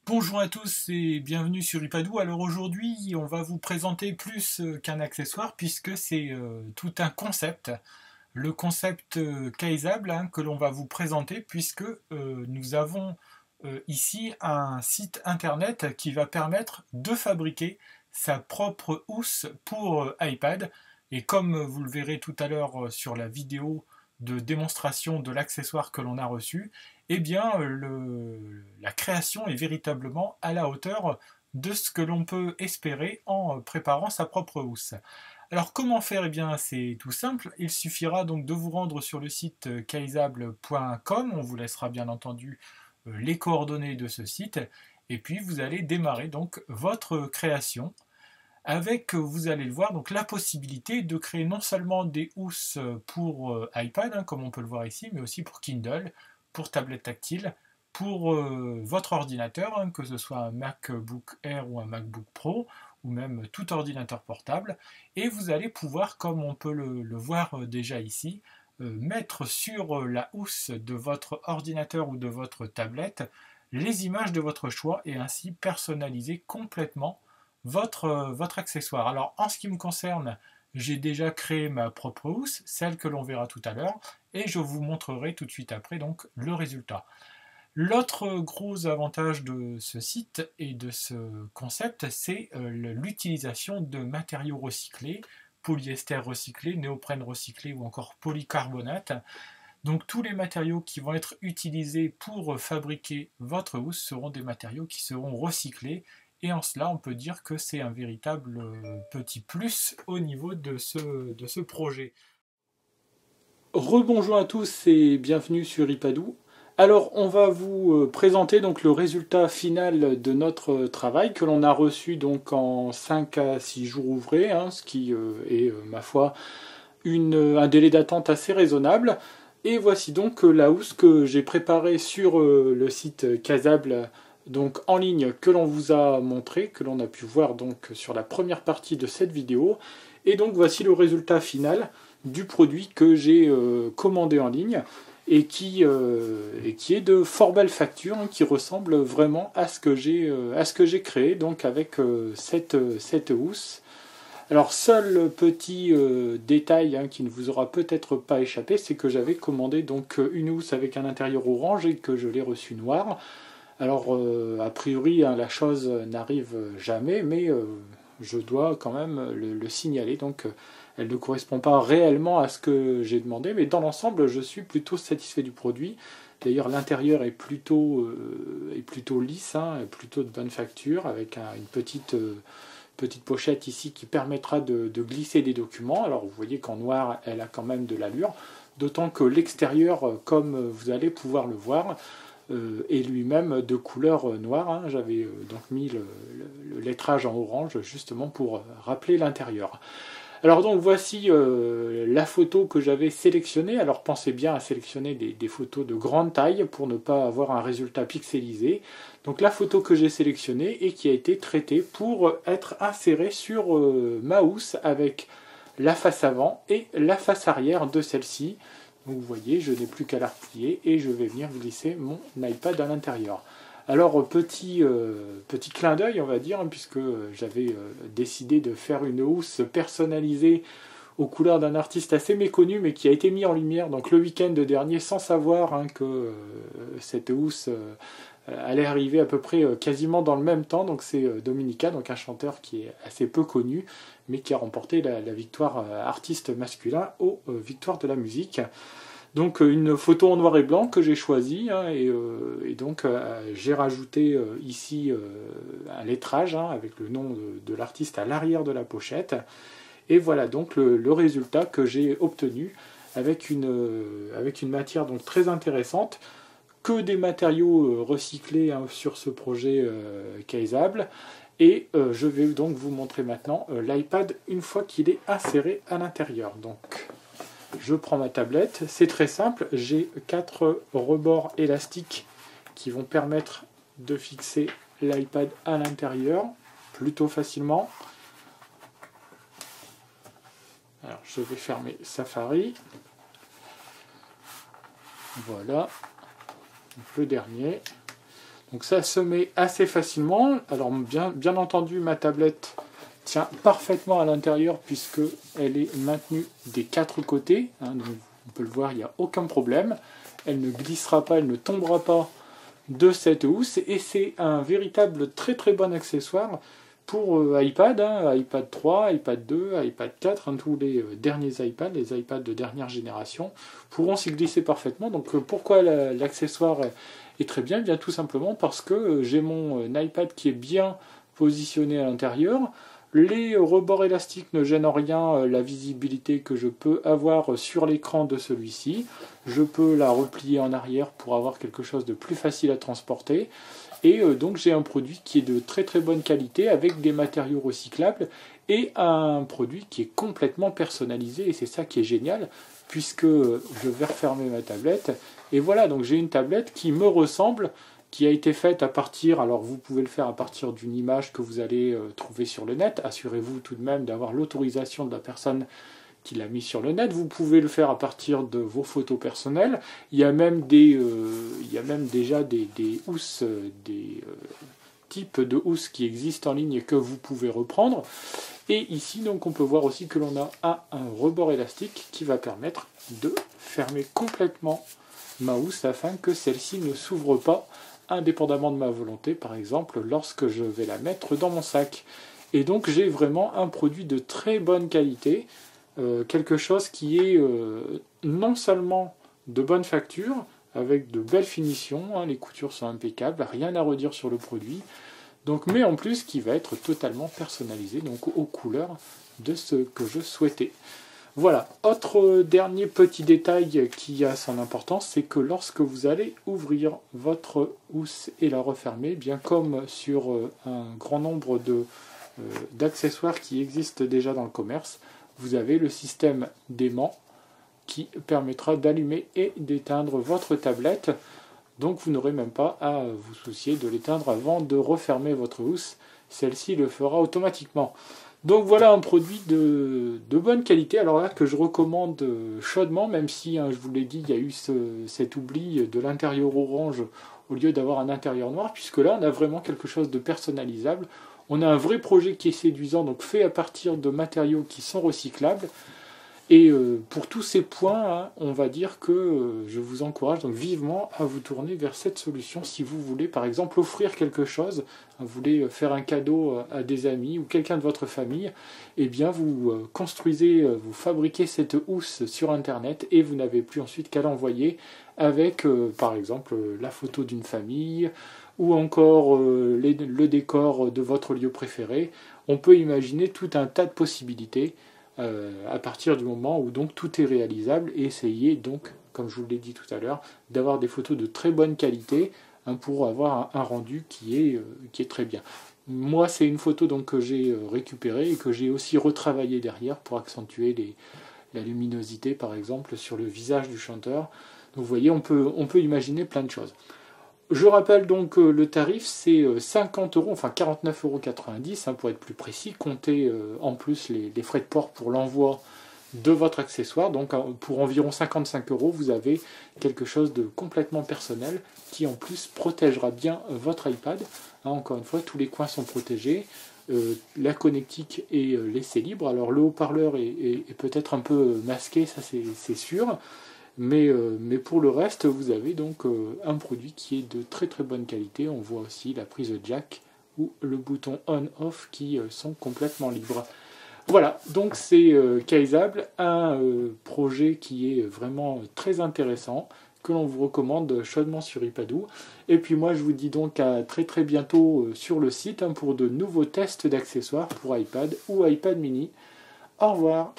Bonjour à tous et bienvenue sur Ipadou. Alors aujourd'hui, on va vous présenter plus qu'un accessoire puisque c'est tout un concept. Le concept Kaizable que l'on va vous présenter puisque nous avons ici un site internet qui va permettre de fabriquer sa propre housse pour iPad. Et comme vous le verrez tout à l'heure sur la vidéo de démonstration de l'accessoire que l'on a reçu, eh bien la création est véritablement à la hauteur de ce que l'on peut espérer en préparant sa propre housse. Alors comment faire? Eh bien c'est tout simple, il suffira donc de vous rendre sur le site kaizable.com, on vous laissera bien entendu les coordonnées de ce site, et puis vous allez démarrer donc votre création avec, vous allez le voir, donc la possibilité de créer non seulement des housses pour iPad, comme on peut le voir ici, mais aussi pour Kindle, pour tablette tactile, pour votre ordinateur, que ce soit un MacBook Air ou un MacBook Pro, ou même tout ordinateur portable. Et vous allez pouvoir, comme on peut le voir déjà ici, mettre sur la housse de votre ordinateur ou de votre tablette les images de votre choix et ainsi personnaliser complètement votre accessoire. Alors en ce qui me concerne, j'ai déjà créé ma propre housse, celle que l'on verra tout à l'heure, et je vous montrerai tout de suite après donc le résultat. L'autre gros avantage de ce site et de ce concept, c'est l'utilisation de matériaux recyclés, polyester recyclé, néoprène recyclé ou encore polycarbonate. Donc tous les matériaux qui vont être utilisés pour fabriquer votre housse seront des matériaux qui seront recyclés, et en cela on peut dire que c'est un véritable petit plus au niveau de ce projet. Rebonjour à tous et bienvenue sur Ipadou. Alors on va vous présenter donc le résultat final de notre travail que l'on a reçu donc en 5 à 6 jours ouvrés, ce qui est ma foi un délai d'attente assez raisonnable. Et voici donc la housse que j'ai préparée sur le site Kaizable, donc en ligne, que l'on vous a montré, que l'on a pu voir donc sur la première partie de cette vidéo. Et donc voici le résultat final du produit que j'ai commandé en ligne et qui est de fort belle facture, qui ressemble vraiment à ce que j'ai créé donc avec cette housse. Alors, seul petit détail qui ne vous aura peut-être pas échappé, c'est que j'avais commandé donc une housse avec un intérieur orange et que je l'ai reçue noire. Alors, a priori, la chose n'arrive jamais, mais je dois quand même le signaler. Donc, elle ne correspond pas réellement à ce que j'ai demandé, mais dans l'ensemble, je suis plutôt satisfait du produit. D'ailleurs, l'intérieur est plutôt lisse, plutôt de bonne facture, avec une petite pochette ici qui permettra de glisser des documents. Alors vous voyez qu'en noir elle a quand même de l'allure, d'autant que l'extérieur, comme vous allez pouvoir le voir, est lui-même de couleur noire. J'avais donc mis le lettrage en orange justement pour rappeler l'intérieur. Alors donc voici la photo que j'avais sélectionnée. Alors pensez bien à sélectionner des photos de grande taille pour ne pas avoir un résultat pixelisé. Donc la photo que j'ai sélectionnée et qui a été traitée pour être insérée sur ma housse avec la face avant et la face arrière de celle-ci. Donc vous voyez, je n'ai plus qu'à la replier et je vais venir glisser mon iPad à l'intérieur. Alors petit clin d'œil on va dire, puisque j'avais décidé de faire une housse personnalisée aux couleurs d'un artiste assez méconnu mais qui a été mis en lumière donc le week-end dernier sans savoir que cette housse allait arriver à peu près quasiment dans le même temps. Donc c'est Dominica, donc un chanteur qui est assez peu connu mais qui a remporté la victoire artiste masculin aux victoires de la musique. Donc une photo en noir et blanc que j'ai choisie et donc j'ai rajouté ici un lettrage avec le nom de l'artiste à l'arrière de la pochette. Et voilà donc le résultat que j'ai obtenu avec une matière donc très intéressante, que des matériaux recyclés sur ce projet Kaizable. Et je vais donc vous montrer maintenant l'iPad une fois qu'il est inséré à l'intérieur. Donc je prends ma tablette, c'est très simple, j'ai 4 rebords élastiques qui vont permettre de fixer l'iPad à l'intérieur plutôt facilement. Alors je vais fermer Safari. Voilà, donc le dernier. Donc ça se met assez facilement. Alors bien entendu, ma tablette tient parfaitement à l'intérieur puisque elle est maintenue des 4 côtés. Donc on peut le voir, il n'y a aucun problème. Elle ne glissera pas, elle ne tombera pas de cette housse. Et c'est un véritable très bon accessoire pour iPad, iPad 3, iPad 2, iPad 4, tous les derniers iPads, les iPads de dernière génération, pourront s'y glisser parfaitement. Donc pourquoi l'accessoire est très bien? Bien tout simplement parce que j'ai mon iPad qui est bien positionné à l'intérieur. Les rebords élastiques ne gênent en rien la visibilité que je peux avoir sur l'écran de celui-ci. Je peux la replier en arrière pour avoir quelque chose de plus facile à transporter. Et donc j'ai un produit qui est de très bonne qualité avec des matériaux recyclables et un produit qui est complètement personnalisé. Et c'est ça qui est génial puisque je vais refermer ma tablette. Et voilà, donc j'ai une tablette qui me ressemble, qui a été faite à partir, alors vous pouvez le faire à partir d'une image que vous allez trouver sur le net. Assurez-vous tout de même d'avoir l'autorisation de la personne qui l'a mis sur le net. Vous pouvez le faire à partir de vos photos personnelles. Il y a même déjà des housses, des types de housses qui existent en ligne et que vous pouvez reprendre. Et ici, donc, on peut voir aussi que l'on a un rebord élastique qui va permettre de fermer complètement ma housse afin que celle-ci ne s'ouvre pas indépendamment de ma volonté, par exemple, lorsque je vais la mettre dans mon sac. Et donc, j'ai vraiment un produit de très bonne qualité, quelque chose qui est non seulement de bonne facture, avec de belles finitions, les coutures sont impeccables, rien à redire sur le produit, donc, mais en plus qui va être totalement personnalisé, donc aux couleurs de ce que je souhaitais. Voilà, autre dernier petit détail qui a son importance, c'est que lorsque vous allez ouvrir votre housse et la refermer, bien comme sur un grand nombre d'accessoires qui existent déjà dans le commerce, vous avez le système d'aimant qui permettra d'allumer et d'éteindre votre tablette. Donc vous n'aurez même pas à vous soucier de l'éteindre avant de refermer votre housse. Celle-ci le fera automatiquement. Donc voilà un produit de bonne qualité, alors là que je recommande chaudement, même si, je vous l'ai dit, il y a eu cet oubli de l'intérieur orange au lieu d'avoir un intérieur noir, puisque là on a vraiment quelque chose de personnalisable. On a un vrai projet qui est séduisant, donc fait à partir de matériaux qui sont recyclables. Et pour tous ces points, on va dire que je vous encourage donc vivement à vous tourner vers cette solution si vous voulez par exemple offrir quelque chose, vous voulez faire un cadeau à des amis ou quelqu'un de votre famille, et bien vous construisez, vous fabriquez cette housse sur internet et vous n'avez plus ensuite qu'à l'envoyer avec par exemple la photo d'une famille ou encore le décor de votre lieu préféré. On peut imaginer tout un tas de possibilités à partir du moment où donc tout est réalisable, et essayez donc, comme je vous l'ai dit tout à l'heure, d'avoir des photos de très bonne qualité pour avoir un rendu qui est très bien. Moi, c'est une photo donc que j'ai récupérée et que j'ai aussi retravaillée derrière pour accentuer la luminosité, par exemple, sur le visage du chanteur. Donc vous voyez, on peut imaginer plein de choses. Je rappelle donc le tarif, c'est 50 €, enfin 49,90 € pour être plus précis. Comptez en plus les frais de port pour l'envoi de votre accessoire. Donc pour environ 55 €, vous avez quelque chose de complètement personnel qui en plus protégera bien votre iPad. Encore une fois, tous les coins sont protégés. La connectique est laissée libre. Alors le haut-parleur est peut-être un peu masqué, ça c'est sûr. Mais pour le reste, vous avez donc un produit qui est de très bonne qualité. On voit aussi la prise jack ou le bouton on-off qui sont complètement libres. Voilà, donc c'est Kaizable, un projet qui est vraiment très intéressant, que l'on vous recommande chaudement sur iPadoo. Et puis moi je vous dis donc à très bientôt sur le site pour de nouveaux tests d'accessoires pour iPad ou iPad mini. Au revoir.